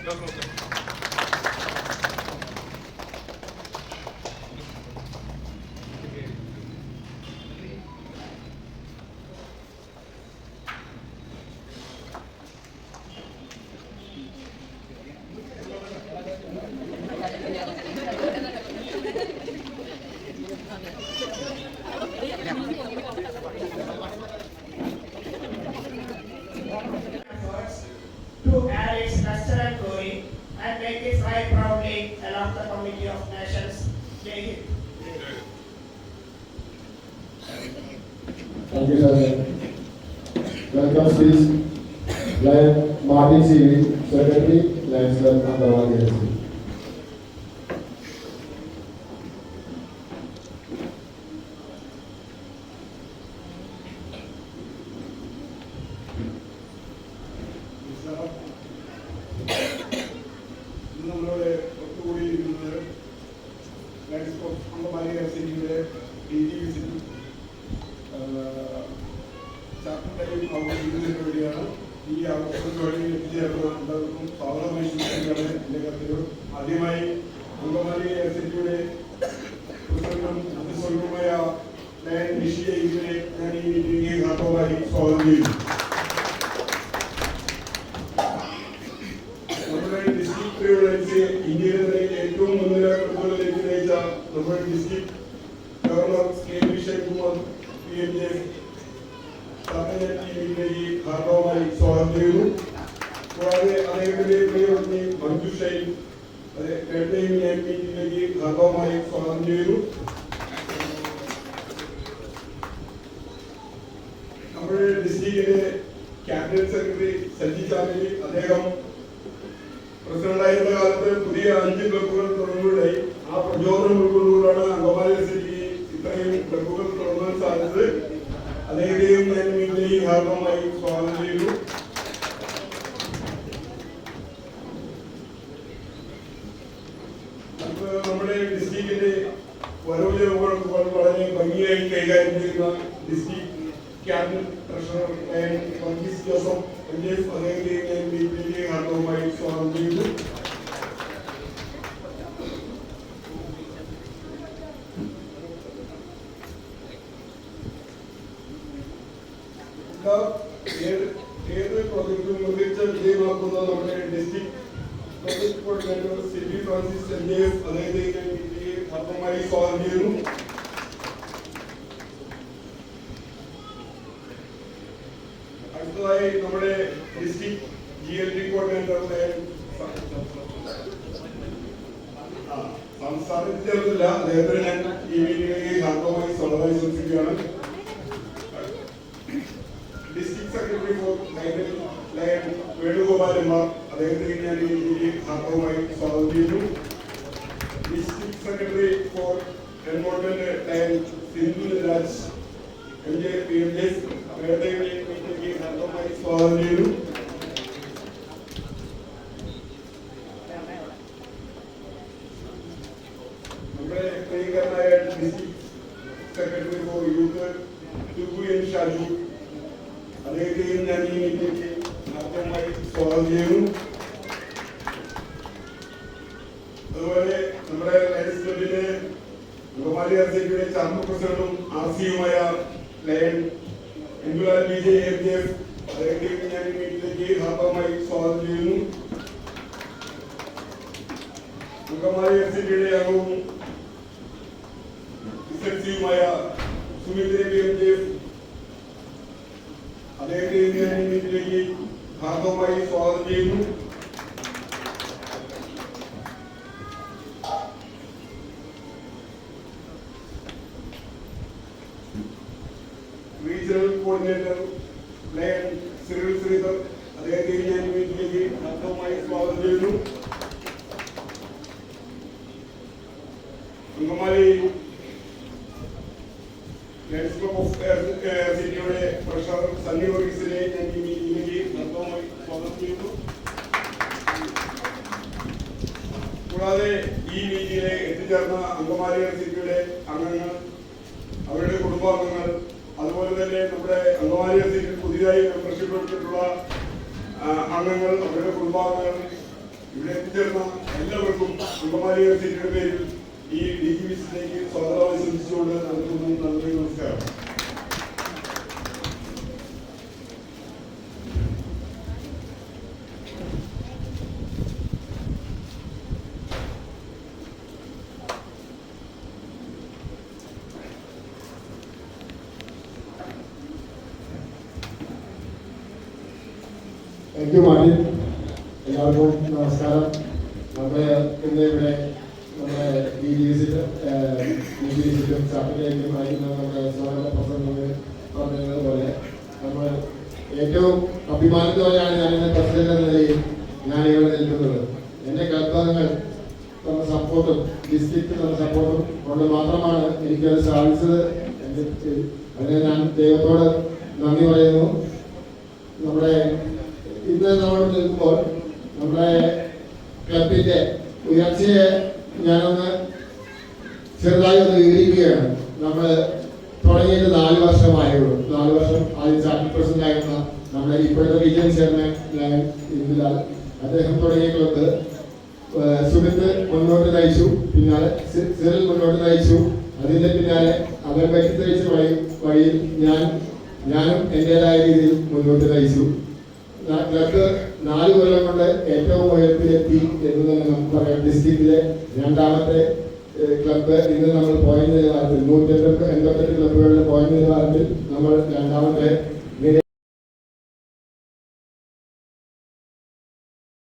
to add its luster and glory and make it fly proudly along the community of nations. Jai Hind. Thank you, sir. Welcome, please. Lion Martin CV, Secretary, Lions Club, Andaman. നമ്മളോട് ഒത്തുകൂടിയിരിക്കുന്നത് lions of Angamaly സിറ്റിയുടെ DGVC ചാപ്റ്ററിൽ അവതരിപ്പിക്കുന്നതിന് വേണ്ടിയാണ് ഈ അവസരത്തിന് വേണ്ടി എത്തിച്ചേർന്ന എല്ലാവർക്കും സ്വാഗതമായി സൂചിപ്പിക്കുകയാണ് എൻ്റെ കത്തിലും. ആദ്യമായി അങ്കമാലി സിറ്റിയുടെ പ്രസിഡന്റും അതിസ്വരൂപമായ ലയൺ നിഷിയെ ഇതിനെ ഞാൻ ഈ മീറ്റിംഗിൽ ഹാർദവമായി സ്വാഗതം ചെയ്യുന്നു. ഇന്ത്യയിലെ ഏറ്റവും മുൻനിര പ്രതികളിലേക്ക് നയിച്ച നമ്മുടെ district governor K Vijayakumar PMJ ടീമിലേക്ക് ഹാർദവമായി സ്വാഗതം ചെയ്യുന്നു. കൂടാതെ അദ്ദേഹത്തിന്റെ പ്രിയപത്നി മഞ്ജു ഷൈൻ മീറ്റിംഗിലേക്ക് ഹാർദവമായി സ്വാഗതം ചെയ്യുന്നു. നമ്മുടെ ഡിസ്ട്രിക്റ്റിലെ ക്യാബിനറ്റ് സെക്രട്ടറി സജി ചാമലി, അദ്ദേഹം പ്രസിഡന്റായിരുന്ന കാലത്ത് പുതിയ 5 ക്ലബ്ബുകൾ തുടങ്ങുകയുണ്ടായി. ആ പ്രചോദനം ഉൾക്കൊണ്ടുകൊണ്ടാണ് അങ്കമാലി സിറ്റിക്ക് ഇത്രയും ക്ലബ്ബുകൾ തുടങ്ങാൻ സാധിച്ചത്. അദ്ദേഹത്തെയും ഞാൻ മീറ്റിംഗിൽ ഹാർദവമായി സ്വാഗതം ചെയ്യുന്നു. നമ്മുടെ ഡിസ്ട്രിക്റ്റിന്റെ വരവ് ചെലവുകൾ വളരെ ഭംഗിയായി കൈകാര്യം ചെയ്യുന്ന district cabinet treasurer Varghese Joseph അദ്ദേഹത്തെയും ഞാൻ മീറ്റിംഗിൽ ഹാർദവമായി സ്വാഗതം ചെയ്യുന്നു. ഏത് പ്രോജക്റ്റും മികച്ച വിജയമാക്കുന്ന നമ്മുടെ district project coordinator Sibi Francis അദ്ദേഹത്തെ ഞാൻ മീറ്റിംഗിൽ ഹാർദവമായി സ്വാഗതം ചെയ്യുന്നു. അടുത്തതായി നമ്മുടെ ഡിസ്ട്രിക്ട് GLD കോർഡിനേറ്റർ സംസ്ഥാനത്തില്ല, അദ്ദേഹത്തിന് ഞാൻ ഈ മീറ്റിംഗിലേക്ക് ഹാർദവമായി സ്വാഗതമായി സൂചിപ്പിക്കുകയാണ്. ഡിസ്ട്രിക്ട് സെക്രട്ടറി ഫോർ ലയൺ വേണുഗോപാലന്മാർ, അദ്ദേഹത്തിന് ഞാൻ ഈ മീറ്റിംഗിലേക്ക് ഹാർദവമായി സ്വാഗതം ചെയ്യുന്നു. District secretary for involvement lion Sindhu Raj PMJ അദ്ദേഹത്തെ ഹാർദവമായി സ്വാഗതം ചെയ്യുന്നു. നമ്മുടെ പ്രിയങ്കരനായ district secretary for youth Shaju, അദ്ദേഹത്തെയും ഞാൻ ഈ മീറ്റിംഗിൽ ഹാർദവമായി സ്വാഗതം ചെയ്യുന്നു. അതുപോലെ നമ്മുടെ ലയൺസ് ക്ലബിന്റെ അങ്കമാലി സിറ്റിയുടെ ചാർമ പ്രസിഡന്റും RCയുമായ ലയൺ എംബുലാൽ വിജയ് FJF, അദ്ദേഹത്തെയും ഞാൻ ഈ മീറ്റിംഗിലേക്ക് ഹാർദവമായി സ്വാഗതം ചെയ്യുന്നു. അങ്കമാലി സിറ്റിയുടെ അംഗവും SLCയുമായ സുമിത്ര PMJ, അദ്ദേഹത്തെയും ഞാൻ ഈ മീറ്റിംഗിലേക്ക് ഹാർദവമായി സ്വാഗതം ചെയ്യുന്നു. Regional coordinator lion Cyril Sridhar, അദ്ദേഹത്തെ ഞാൻ മീറ്റിംഗിലേക്ക് ഹാർദവമായി സ്വാഗതം ചെയ്യുന്നു. അങ്കമാലി ലയൺസ് ക്ലബ് ഓഫ് സിറ്റിയുടെ ട്രഷറർ സണ്ണി വർഗീസിനെ ഞാൻ ഈ മീറ്റിംഗിലേക്ക് ഹാർദവമായി സ്വാഗതം ചെയ്യുന്നു. കൂടാതെ ഈ മീറ്റിംഗിലെ എത്തിച്ചേർന്ന അങ്കമാലി സിറ്റിയുടെ അംഗങ്ങൾ, അവരുടെ കുടുംബാംഗങ്ങൾ, അതുപോലെ തന്നെ നമ്മുടെ അങ്കമാലി സിറ്റിയിൽ പുതിയതായി മെമ്പർഷിപ്പ് എടുത്തിട്ടുള്ള അംഗങ്ങൾ, അവരുടെ കുടുംബാംഗങ്ങൾ, ഇവിടെ എത്തിച്ചേർന്ന എല്ലാവർക്കും അങ്കമാലി എയർസിറ്റിയുടെ പേരിൽ ഈ DGVCയിലേക്ക് സ്വാഗതം ആശംസിച്ചുകൊണ്ട് നടത്തുന്നു. നന്ദി, നമസ്കാരം. Thank you Martin. എല്ലാവർക്കും നമസ്കാരം. നമ്മുടെ ഇന്ന് ഇവിടെ നമ്മുടെ DGVCയിലും ചാർട്ടറിലേക്കും നയിക്കുന്ന നമ്മുടെ സ്വാഗത പ്രസംഗങ്ങൾ പറഞ്ഞതുപോലെ നമ്മൾ ഏറ്റവും അഭിമാനത്തോടെയാണ് ഞാനിന്ന് പ്രസിഡന്റ് എന്ന നിലയിൽ ഞാനിവിടെ നിൽക്കുന്നത്. എൻ്റെ കർത്തവ്യങ്ങൾ തന്ന സപ്പോർട്ടും ഡിസ്ട്രിക്റ്റ് തന്ന സപ്പോർട്ടും കൊണ്ട് മാത്രമാണ് എനിക്കത് സാധിച്ചത്. അതിന് ഞാൻ ദൈവത്തോട് നന്ദി പറയുന്നു. നമ്മുടെ ഇന്ന് നമ്മൾ നിൽക്കുമ്പോൾ നമ്മുടെ ക്ലബിന്റെ ഉയർച്ചയെ ഞാനൊന്ന് ചെറുതായി ഒന്ന് വിവരിക്കുകയാണ്. നമ്മൾ തുടങ്ങിയിട്ട് 4 വർഷമായുള്ളൂ. 4 വർഷം ആദ്യം ചാർട്ടർ പ്രസിഡന്റ് ആയിരുന്ന നമ്മുടെ ഇപ്പോഴത്തെ റീജിയൻ ചെയർമാൻ ഇന്ദിലാൽ അദ്ദേഹം തുടങ്ങിയ ക്ലബ്ബ് സുമിത്ത് മുന്നോട്ട് നയിച്ചു, പിന്നാലെ സിറിൽ മുന്നോട്ട് നയിച്ചു. അതിന്റെ പിന്നാലെ അവർ വ്യക്തിച്ച വഴിയിൽ ഞാനും എൻ്റെതായ രീതിയിൽ മുന്നോട്ട് നയിച്ചു. ക്ലബ്ബ് 4 കൊല്ലം കൊണ്ട് ഏറ്റവും ഉയരത്തിലെത്തി എന്ന് തന്നെ നമുക്ക് പറയാം. ഡിസ്ട്രിക്റ്റിലെ 2ാമത്തെ ക്ലബ്ബ് ഇന്ന് നമ്മൾ പോയിന്റ് നിലവാരത്തിൽ 188 ക്ലബ്ബുകളുടെ പോയിന്റ് നിലവാരത്തിൽ നമ്മൾ 2ാമത്തെ